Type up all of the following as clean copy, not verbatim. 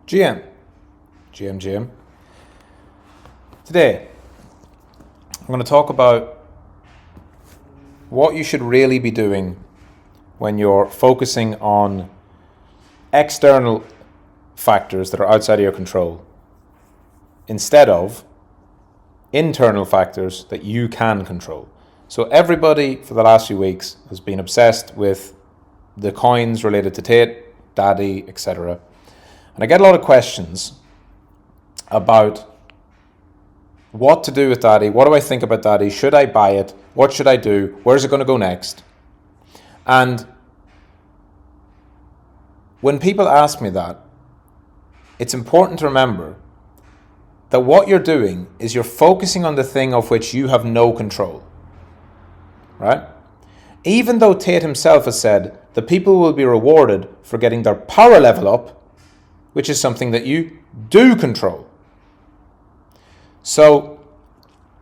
GM. Today, I'm going to talk about what you should really be doing when you're focusing on external factors that are outside of your control instead of internal factors that you can control. So everybody for the last few weeks has been obsessed with the coins related to Tate, Daddy, etc. And I get a lot of questions about what to do with Daddy, what do I think about Daddy, should I buy it, what should I do, where's it going to go next? And when people ask me that, it's important to remember that what you're doing is you're focusing on the thing of which you have no control, right? Even though Tate himself has said that people will be rewarded for getting their power level up, which is something that you do control. So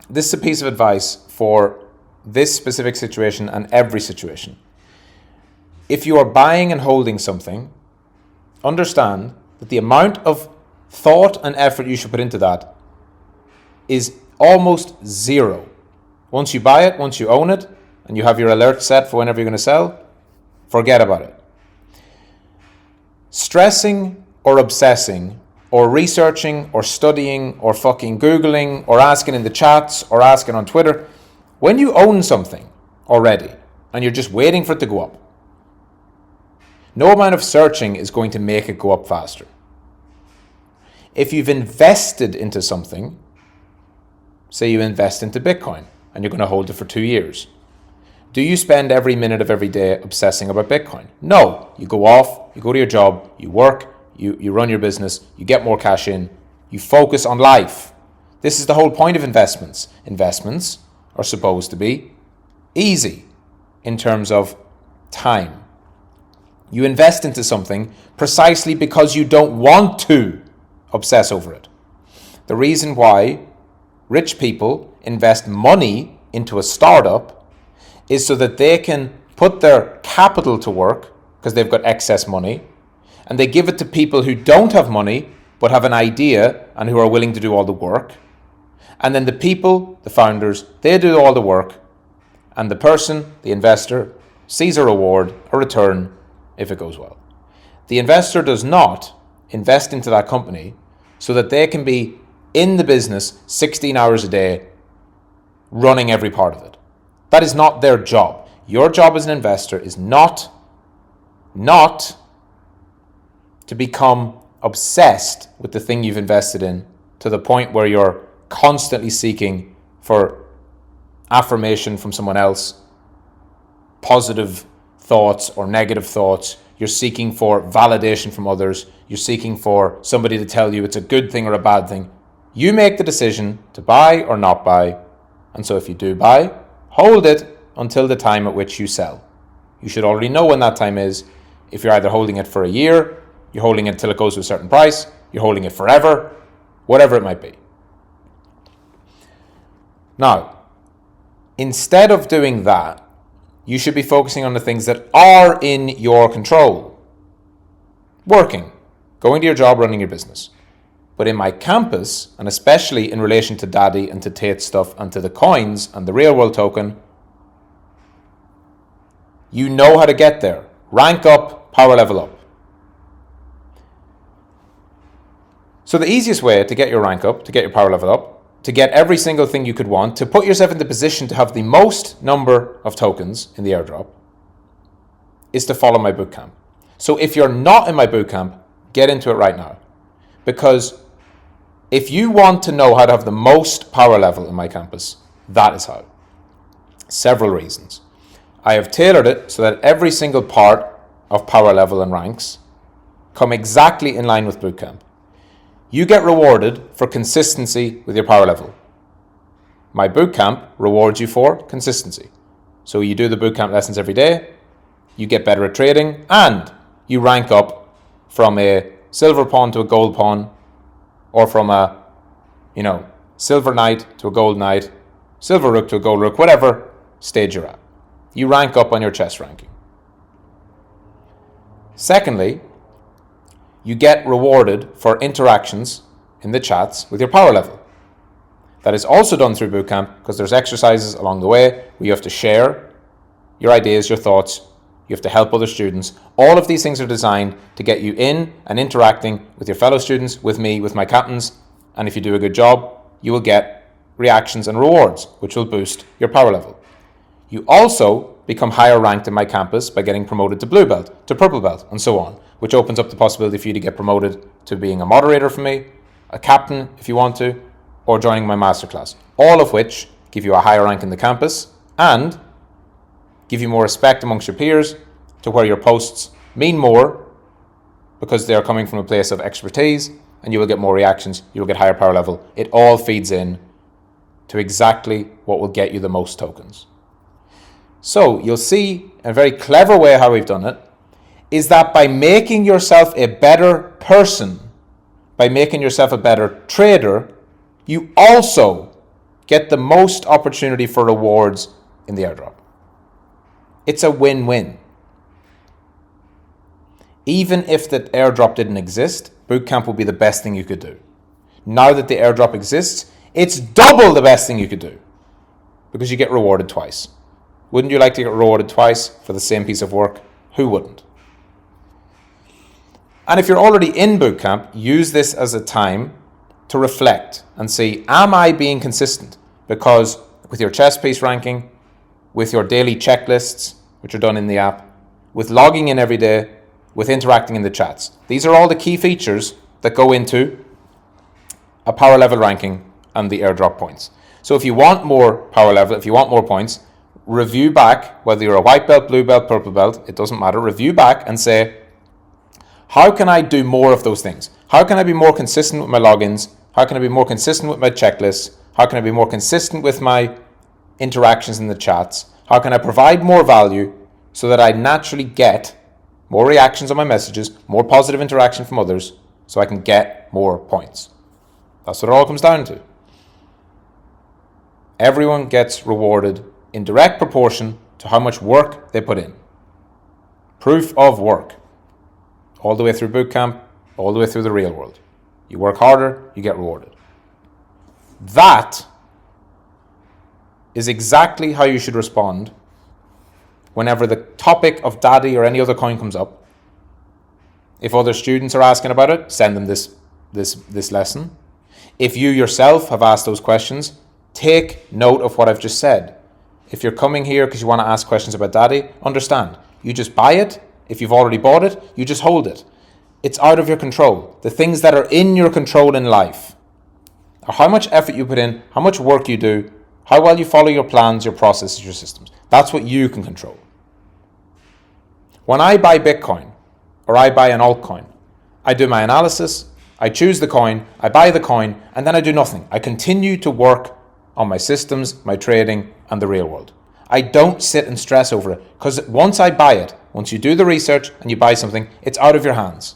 this is a piece of advice for this specific situation and every situation. If you are buying and holding something, understand that the amount of thought and effort you should put into that is almost zero. Once you buy it, once you own it, and you have your alert set for whenever you're going to sell, forget about it. Stressing or obsessing or researching or studying or fucking Googling or asking in the chats or asking on Twitter, when you own something already and you're just waiting for it to go up, no amount of searching is going to make it go up faster. If you've invested into something, say you invest into Bitcoin and you're going to hold it for 2 years, do you spend every minute of every day obsessing about Bitcoin? No. You go off, you go to your job, you work, you run your business, you get more cash in, you focus on life. This is the whole point of investments. Investments are supposed to be easy in terms of time. You invest into something precisely because you don't want to obsess over it. The reason why rich people invest money into a startup is so that they can put their capital to work because they've got excess money, and they give it to people who don't have money but have an idea and who are willing to do all the work. And then the people, the founders, they do all the work, and the person, the investor, sees a reward, a return, if it goes well. The investor does not invest into that company so that they can be in the business 16 hours a day, running every part of it. That is not their job. Your job as an investor is not to become obsessed with the thing you've invested in to the point where you're constantly seeking for affirmation from someone else, positive thoughts or negative thoughts. You're seeking for validation from others. You're seeking for somebody to tell you it's a good thing or a bad thing. You make the decision to buy or not buy. And so if you do buy, hold it until the time at which you sell. You should already know when that time is. If you're either holding it for a year, you're holding it until it goes to a certain price, you're holding it forever, whatever it might be. Now, instead of doing that, you should be focusing on the things that are in your control. Working, going to your job, running your business. But in my campus, and especially in relation to Daddy and to Tate stuff and to the coins and the real world token, you know how to get there. Rank up, power level up. So the easiest way to get your rank up, to get your power level up, to get every single thing you could want, to put yourself in the position to have the most number of tokens in the airdrop, is to follow my bootcamp. So if you're not in my bootcamp, get into it right now. Because if you want to know how to have the most power level in my campus, that is how. Several reasons. I have tailored it so that every single part of power level and ranks come exactly in line with bootcamp. You get rewarded for consistency with your power level. My bootcamp rewards you for consistency. So you do the bootcamp lessons every day, you get better at trading, and you rank up from a silver pawn to a gold pawn, or from a, silver knight to a gold knight, silver rook to a gold rook, whatever stage you're at. You rank up on your chess ranking. Secondly, you get rewarded for interactions in the chats with your power level. That is also done through bootcamp because there's exercises along the way where you have to share your ideas, your thoughts, you have to help other students. All of these things are designed to get you in and interacting with your fellow students, with me, with my captains, and if you do a good job, you will get reactions and rewards, which will boost your power level. You also become higher ranked in my campus by getting promoted to blue belt, to purple belt, and so on, which opens up the possibility for you to get promoted to being a moderator for me, a captain if you want to, or joining my masterclass, all of which give you a higher rank in the campus and give you more respect amongst your peers to where your posts mean more because they are coming from a place of expertise, and you will get more reactions, you will get higher power level. It all feeds in to exactly what will get you the most tokens. So you'll see a very clever way how we've done it is that by making yourself a better person, by making yourself a better trader, you also get the most opportunity for rewards in the airdrop. It's a win-win. Even if the airdrop didn't exist, bootcamp would be the best thing you could do. Now that the airdrop exists, it's double the best thing you could do because you get rewarded twice. Wouldn't you like to get rewarded twice for the same piece of work? Who wouldn't? And if you're already in bootcamp, use this as a time to reflect and see, am I being consistent? Because with your chess piece ranking, with your daily checklists, which are done in the app, with logging in every day, with interacting in the chats. These are all the key features that go into a power level ranking and the airdrop points. So if you want more power level, if you want more points, review back, whether you're a white belt, blue belt, purple belt, it doesn't matter. Review back and say, how can I do more of those things? How can I be more consistent with my logins? How can I be more consistent with my checklists? How can I be more consistent with my interactions in the chats? How can I provide more value so that I naturally get more reactions on my messages, more positive interaction from others, so I can get more points? That's what it all comes down to. Everyone gets rewarded in direct proportion to how much work they put in. Proof of work. All the way through bootcamp, all the way through the real world. You work harder, you get rewarded. That is exactly how you should respond whenever the topic of Daddy or any other coin comes up. If other students are asking about it, send them this lesson. If you yourself have asked those questions, take note of what I've just said. If you're coming here because you want to ask questions about Daddy, understand. You just buy it. If you've already bought it, you just hold it. It's out of your control. The things that are in your control in life are how much effort you put in, how much work you do, how well you follow your plans, your processes, your systems. That's what you can control. When I buy Bitcoin or I buy an altcoin, I do my analysis, I choose the coin, I buy the coin, and then I do nothing. I continue to work on my systems, my trading, and the real world. I don't sit and stress over it because once I buy it, once you do the research and you buy something, it's out of your hands.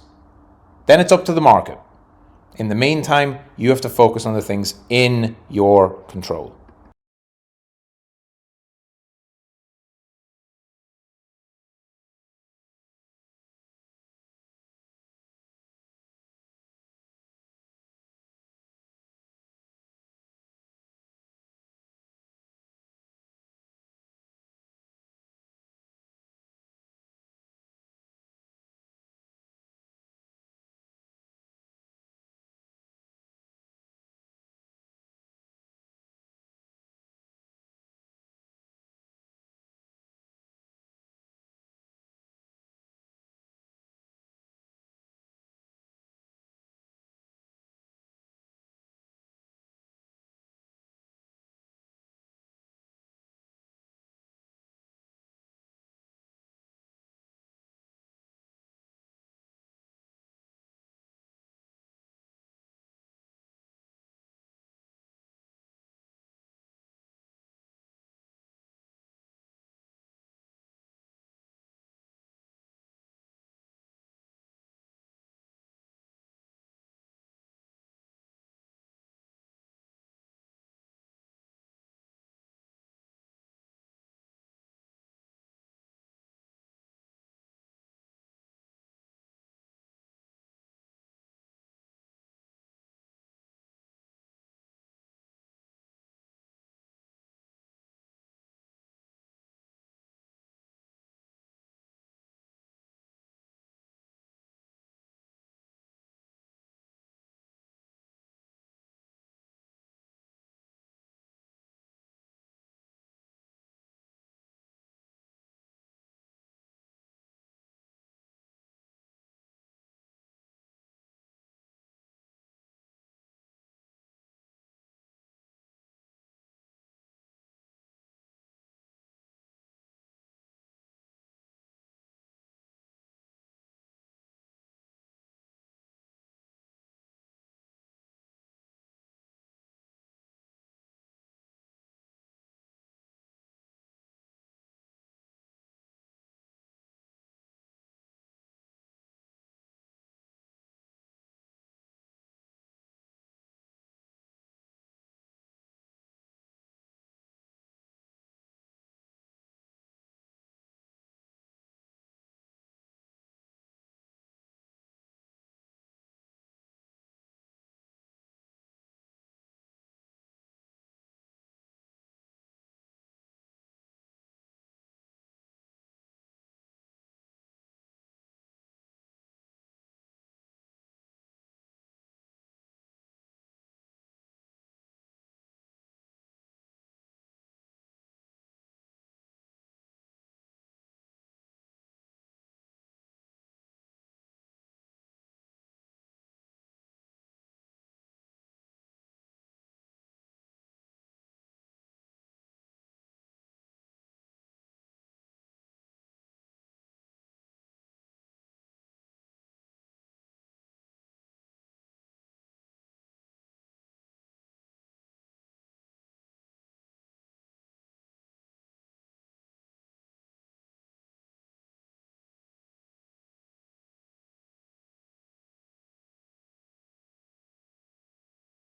Then it's up to the market. In the meantime, you have to focus on the things in your control.